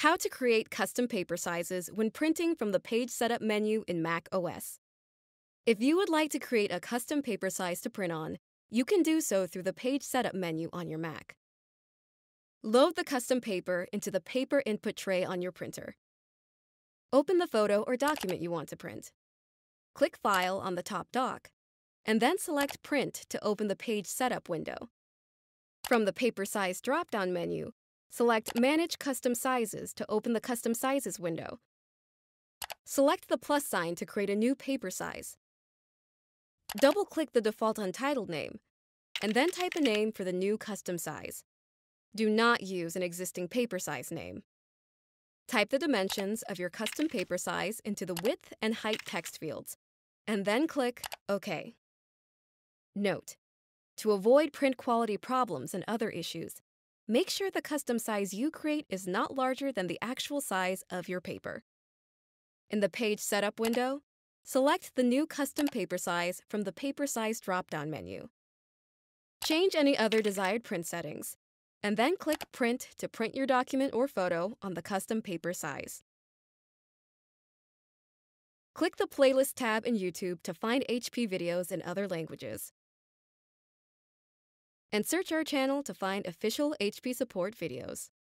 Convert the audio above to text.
How to create custom paper sizes when printing from the Page Setup menu in macOS. If you would like to create a custom paper size to print on, you can do so through the Page Setup menu on your Mac. Load the custom paper into the paper input tray on your printer. Open the photo or document you want to print. Click File on the top dock, and then select Print to open the Page Setup window. From the Paper Size drop-down menu, select Manage Custom Sizes to open the Custom Sizes window. Select the plus sign to create a new paper size. Double-click the default untitled name, and then type a name for the new custom size. Do not use an existing paper size name. Type the dimensions of your custom paper size into the width and height text fields, and then click OK. Note: to avoid print quality problems and other issues, make sure the custom size you create is not larger than the actual size of your paper. In the Page Setup window, select the new custom paper size from the Paper Size drop-down menu. Change any other desired print settings, and then click Print to print your document or photo on the custom paper size. Click the Playlist tab in YouTube to find HP videos in other languages. And search our channel to find official HP support videos.